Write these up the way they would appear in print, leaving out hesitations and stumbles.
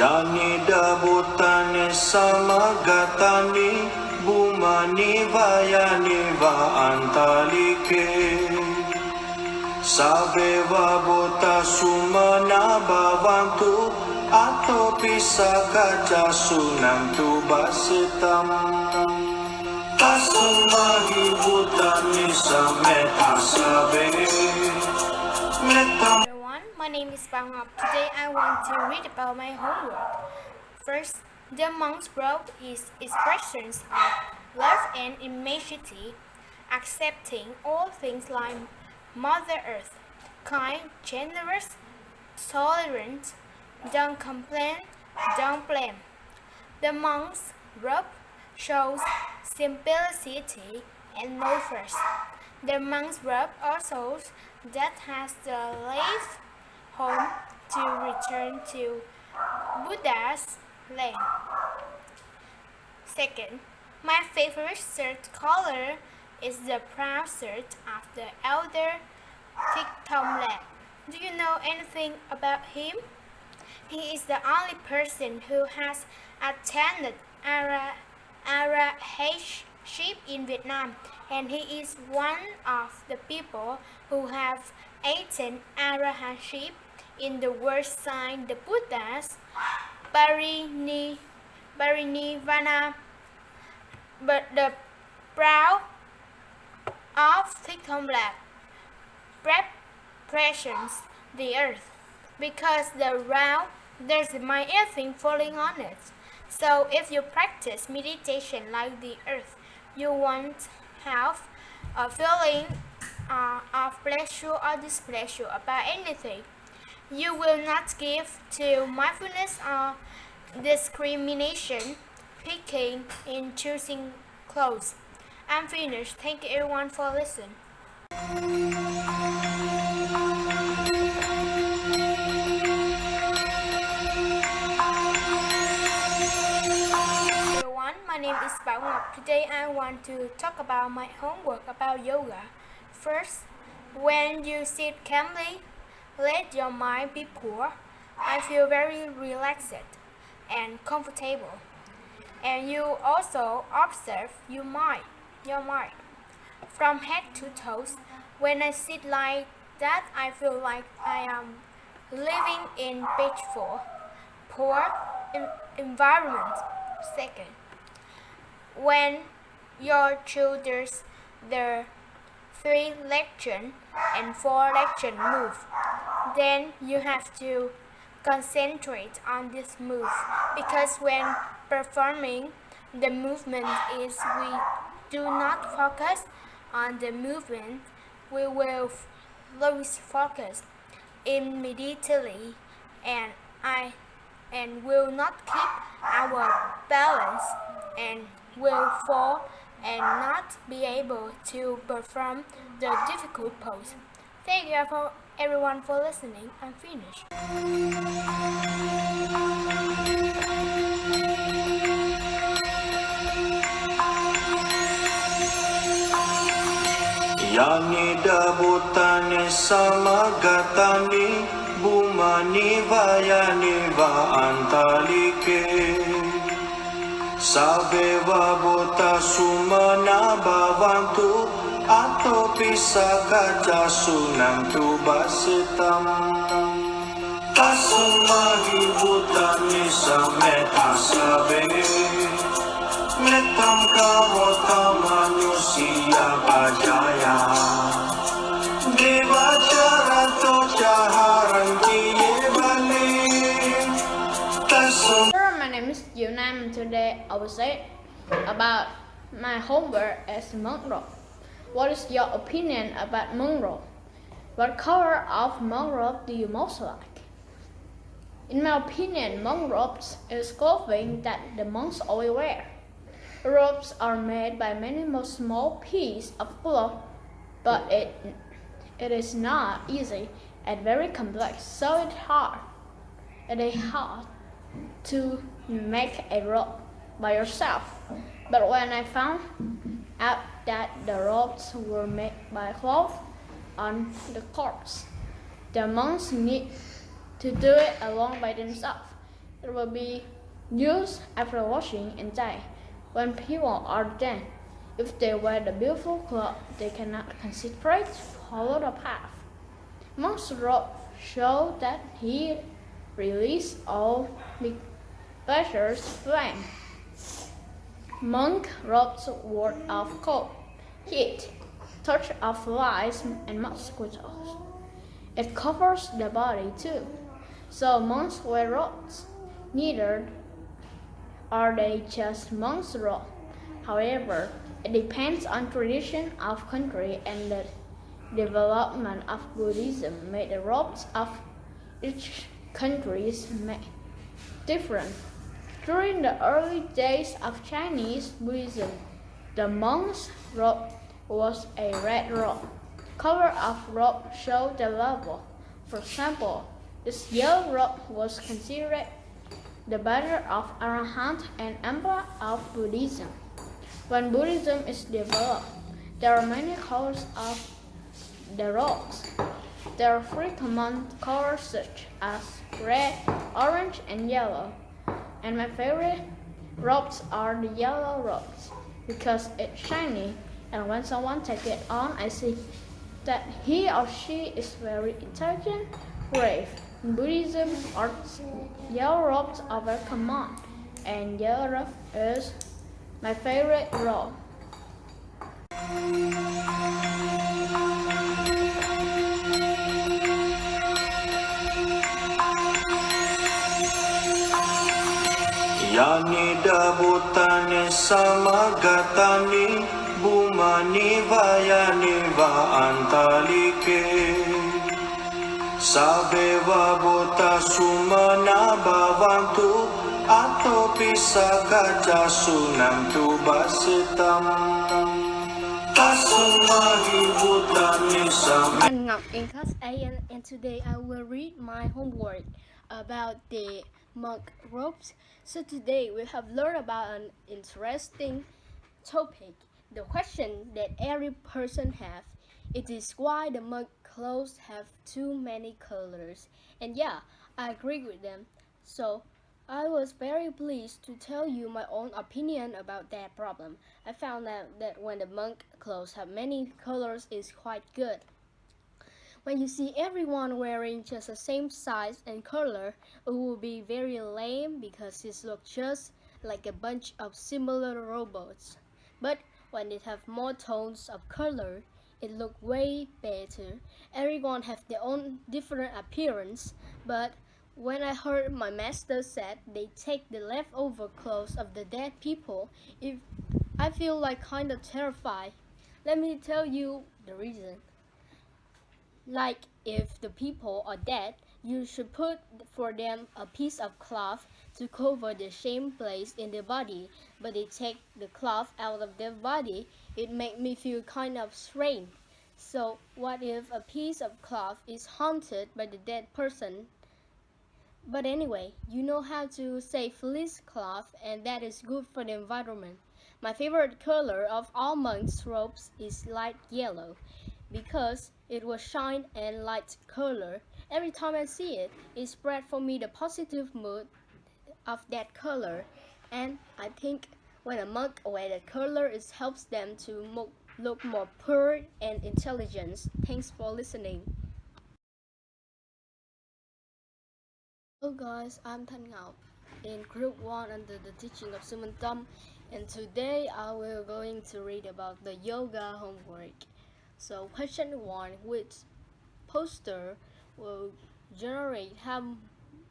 Yanida Bhutani Samagatani Bhumani Vayani Va Antalike Saveva Bhutta Sumana Bhavantu Atopi Sakaja Sunantu Basitam Tasumahi Bhutani Sameta Save Metam. My name is Bangap. Today I want to read about my homework. First, the monk's robe is expressions of love and immensity, accepting all things like Mother Earth, kind, generous, tolerant, don't complain, don't blame. The monk's robe shows simplicity and no fuss. The monk's robe also that has the life home to return to Buddha's land. Second, my favorite shirt color is the brown shirt of the elder Tue Tam. Do you know anything about him? He is the only person who has attended Arahantship in Vietnam, and he is one of the people who have eaten Arahantship in the world sign the Buddha's Parinirvana. But the brow of Tue Tam represents the earth, because the round there's my everything falling on it. So if you practice meditation like the earth, you won't have a feeling of pleasure or displeasure about anything. You will not give to mindfulness or discrimination, picking and choosing clothes. I'm finished. Thank you everyone for listening. My name is Bảo Ngọc. Today I want to talk about my homework about yoga. First, when you sit calmly, let your mind be pure. I feel very relaxed and comfortable. And you also observe your mind. From head to toes. When I sit like that, I feel like I am living in peaceful, poor environment. Second, when your shoulders, the 3 lection and 4 lection move, then you have to concentrate on this move, because when performing the movement is we do not focus on the movement, we will lose focus immediately and will not keep our balance and will fall and not be able to perform the difficult pose. Thank you for everyone for listening. I'm finished. Yanida Bhutani Samagatani Bhumani Vayani Va Antalike Saveva Bhutta Sumana Bhavantu Atopi Sakaja Sunantu Basitam Tasumahi Bhutani Sameta Save Metam Kavota Manusia Bhajaya Devachara Tocha Haranti Yevale Tasum. My name is Tue Tam, and today I will say about my homework as monk robe. What is your opinion about monk robe? What color of monk robe do you most like? In my opinion, monk robes is clothing that the monks always wear. Robes are made by many more small pieces of cloth, but it is not easy and very complex, so it is hard to make a robe by yourself. But when I found out that the robes were made by cloth on the corpse, the monks need to do it alone by themselves. It will be used after washing and dye. When people are dead, if they wear the beautiful cloth, they cannot concentrate to follow the path. Monk's robe showed that he released all the pleasure's flame. Monk robes ward off cold, heat, touch of flies and mosquitoes. It covers the body too. So monks wear robes. Neither are they just monks' robes. However, it depends on tradition of country and the development of Buddhism made the robes of each country different. During the early days of Chinese Buddhism, the monk's robe was a red robe. Color of robe showed the level. For example, this yellow robe was considered the banner of Arahant and emblem of Buddhism. When Buddhism is developed, there are many colors of the robes. There are 3 common colors such as red, orange, and yellow. And my favorite robes are the yellow robes because it's shiny, and when someone takes it on, I see that he or she is very intelligent, brave. In Buddhism, yellow robes are very common, and yellow is my favorite robe. Yani dabutane samagatani bumani vayani va antalike Sabeva bota sumana bhavantu atopi sagaja sunantu basitam Tasumahi bhutani sam. I'm Ngọc in class A and today I will read my homework about the monk robes. So today we have learned about an interesting topic. The question that every person have. It is why the monk clothes have too many colors. And yeah, I agree with them. So I was very pleased to tell you my own opinion about that problem. I found out that when the monk clothes have many colors is quite good. When you see everyone wearing just the same size and color, it will be very lame because it looks just like a bunch of similar robots. But when it have more tones of color, it look way better. Everyone have their own different appearance, but when I heard my master said they take the leftover clothes of the dead people, I feel like kind of terrified. Let me tell you the reason. Like if the people are dead, you should put for them a piece of cloth to cover the same place in their body, but they take the cloth out of their body. It made me feel kind of strange. So what if a piece of cloth is haunted by the dead person? But anyway, you know how to save this cloth, and that is good for the environment. My favorite color of all monks' robes is light yellow because it will shine and light color. Every time I see it, it spread for me the positive mood of that color. And I think when a monk wear the color, it helps them to look more pure and intelligent. Thanks for listening. Hello guys, I'm Thanh Ngọc in group 1 under the teaching of Suman Tam, and today I will going to read about the yoga homework. So question 1, which posture will generate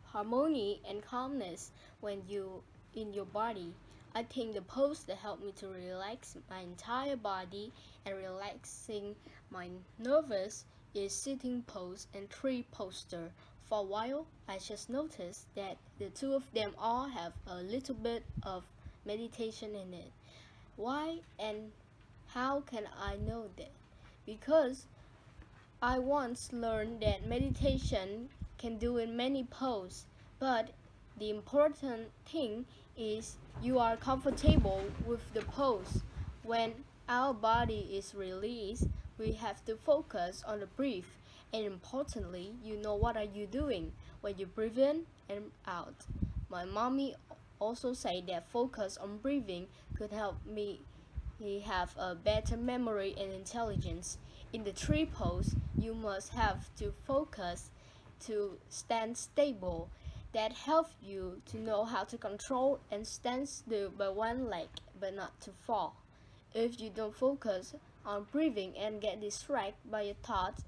harmony and calmness when you in your body? I think the pose that helped me to relax my entire body and relaxing my nervous is sitting pose and tree posture. For a while, I just noticed that the two of them all have a little bit of meditation in it. Why and how can I know that? Because I once learned that meditation can do in many poses, but the important thing is you are comfortable with the pose. When our body is released, we have to focus on the breath, and importantly, you know what are you doing when you breathe in and out. My mommy also said that focus on breathing could help me have a better memory and intelligence. In the tree pose, you must have to focus to stand stable. That helps you to know how to control and stand still by one leg, but not to fall. If you don't focus on breathing and get distracted by your thoughts,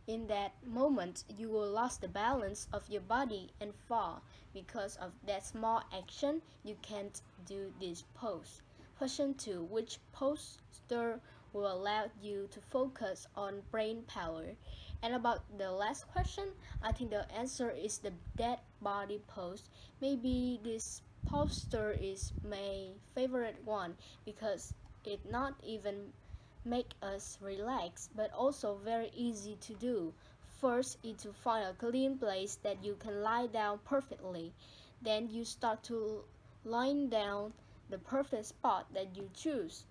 in that moment you will lose the balance of your body and fall. Because of that small action, you can't do this pose. Question 2. Which posture will allow you to focus on brain power? And about the last question, I think the answer is the dead body pose. Maybe this posture is my favorite one because it not even make us relax but also very easy to do. First is to find a clean place that you can lie down perfectly. Then you start to lie down the perfect spot that you choose.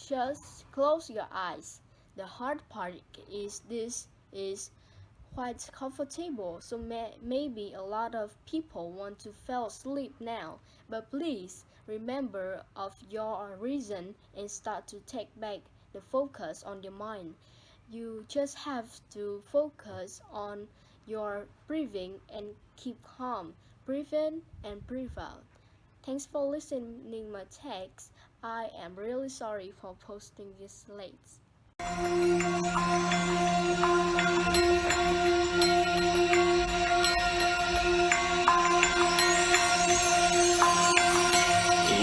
Just close your eyes. The hard part is this is quite comfortable, so maybe a lot of people want to fall asleep now, but please remember of your reason and start to take back the focus on your mind. You just have to focus on your breathing and keep calm. Breathe in and breathe out. Thanks for listening my text. I am really sorry for posting this late.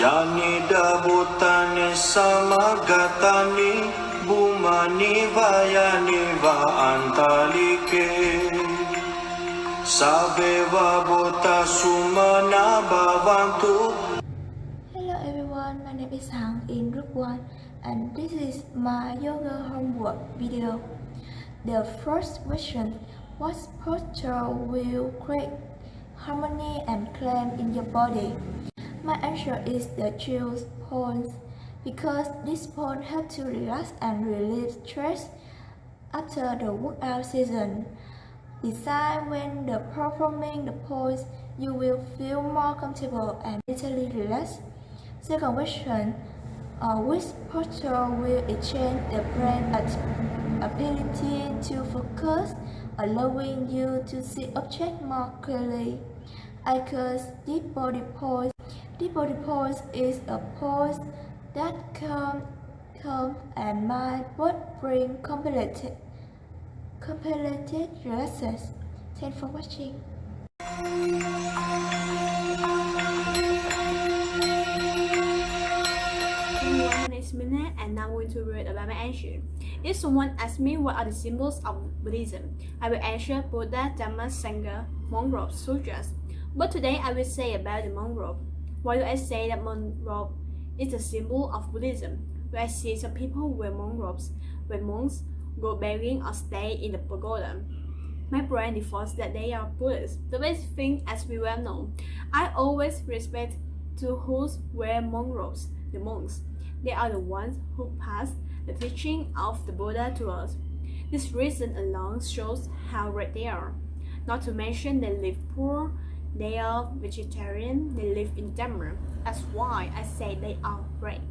Yani dabutani samagatani bumani vayani va antalike Sabeva bota sumana bhavantu. Hello everyone, my name is Hằng in group 1 and this is my yoga homework video. The first question, what posture will create harmony and calm in your body? My answer is the chill pose because this pose helps to relax and relieve stress after the workout season. Decide when performing the pose, you will feel more comfortable and mentally relaxed. Second question, which posture will enhance the brain's ability to focus, allowing you to see objects more clearly? I choose deep body pose. Deep body pose is a pose that calm and mind both bring complete relaxation. Thanks for watching. Everyone, my name is Mina and now I'm going to read about my answer. If someone asks me what are the symbols of Buddhism, I will answer Buddha, Dhamma, Sangha, monk robes, sutras. But today I will say about the monk robe. Why do I say that monk robe is a symbol of Buddhism? When I see some people wear monk robes, when monks go begging or stay in the pagoda, my brain defaults that they are Buddhists. The best thing, as we well know, I always respect to who wear monk robes, the monks. They are the ones who passed the teaching of the Buddha to us. This reason alone shows how great they are. Not to mention they live poor, they are vegetarian, they live in Dhamma. That's why I say they are great.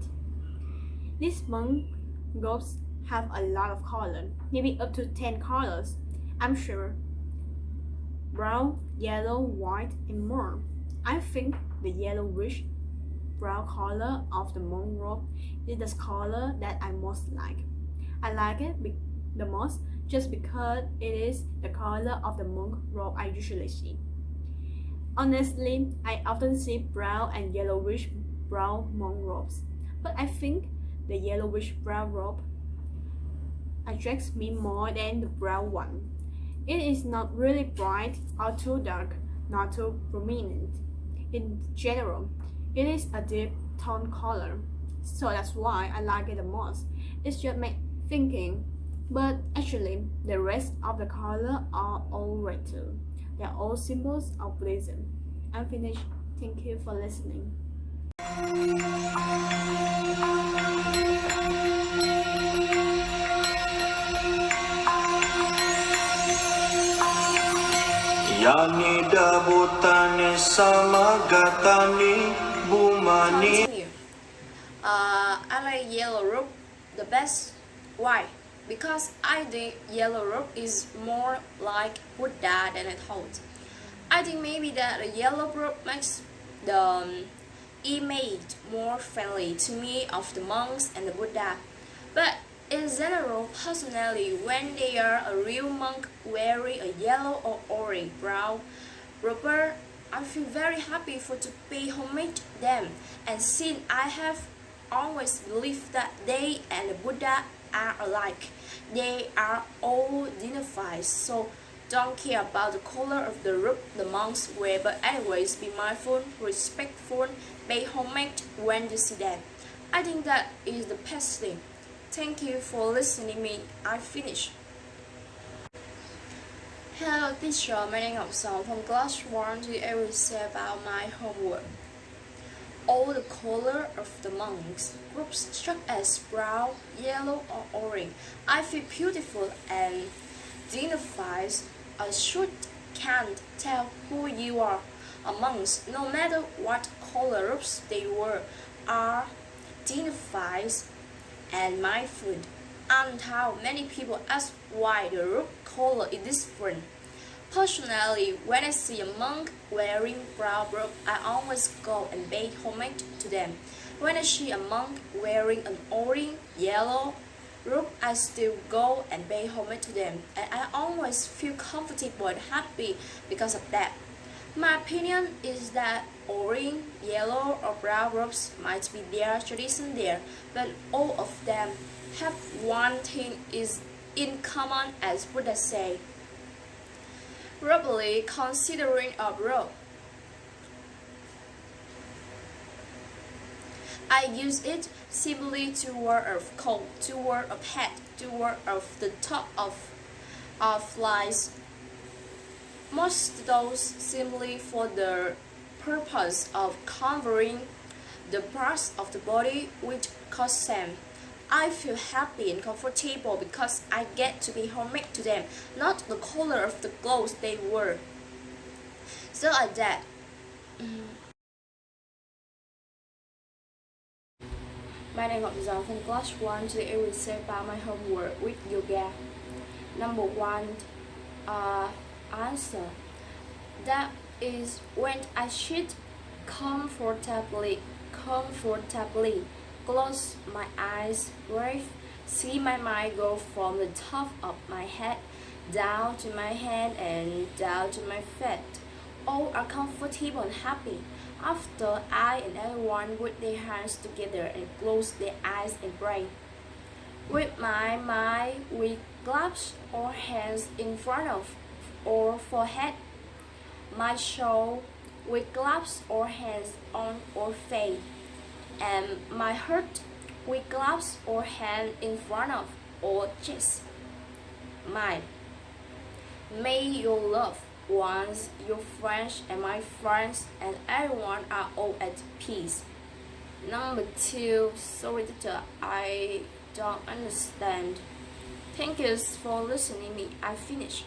These monk robes have a lot of color, maybe up to 10 colors, I'm sure. Brown, yellow, white, and more. I think the yellowish brown color of the monk robe is the color that I most like. I like it the most just because it is the color of the monk robe I usually see. Honestly, I often see brown and yellowish brown monk robes, but I think the yellowish brown robe attracts me more than the brown one. It is not really bright or too dark, not too prominent. In general, it is a deep tone color, so that's why I like it the most. It's just my thinking, but actually the rest of the color are all red too. They are all symbols of Buddhism. I'm finished. Thank you for listening. Yani dabutani samagatani bumani. Continue. I like yellow rope the best. Why? Because I think yellow rope is more like Buddha than I thought. I think maybe that the yellow rope makes the image more friendly to me of the monks and the Buddha. But in general, personally, when they are a real monk wearing a yellow or orange brown robe, I feel very happy for to pay homage to them. And since I have always believed that they and the Buddha are alike, they are all dignified, so don't care about the color of the robe the monks wear, but anyways be mindful, respectful, pay homage when you see them. I think that is the best thing. Thank you for listening me. I finish. Hello teacher, my name is Song from class 1. Today I will say about my homework. All the color of the monks, groups such as brown, yellow or orange, I feel beautiful and dignified. A should can't tell who you are. Amongst, no matter what colors they were, are dignified and mindful. And how many people ask why the robe color is different. Personally, when I see a monk wearing brown robe, I always go and pay homage to them. When I see a monk wearing an orange, yellow robe, I still go and pay homage to them, and I always feel comfortable and happy because of that. My opinion is that orange, yellow or brown robes might be their tradition there, but all of them have one thing is in common, as Buddha say. Roughly considering a robe, I use it simply to wear a coat, to wear a hat, to wear of the top of flies. Most those simply for the purpose of covering the parts of the body which cause them. I feel happy and comfortable because I get to be homage to them, not the color of the clothes they wear. So like that. My name is Zhang from class 1. Today I will say about my homework with yoga. Number 1, answer. That is when I sit comfortably, close my eyes, breathe, see my mind go from the top of my head down to my hand and down to my feet. All are comfortable and happy. After I and everyone put their hands together and close their eyes and pray. With my mind, we clasp our hands in front of our forehead. My soul, we clasp our hands on our face. And my heart, we clasp our hand in front of our chest. Mine. May your loved ones, your friends and my friends and everyone are all at peace. Number 2, sorry teacher, I don't understand. Thank you for listening me. I finished.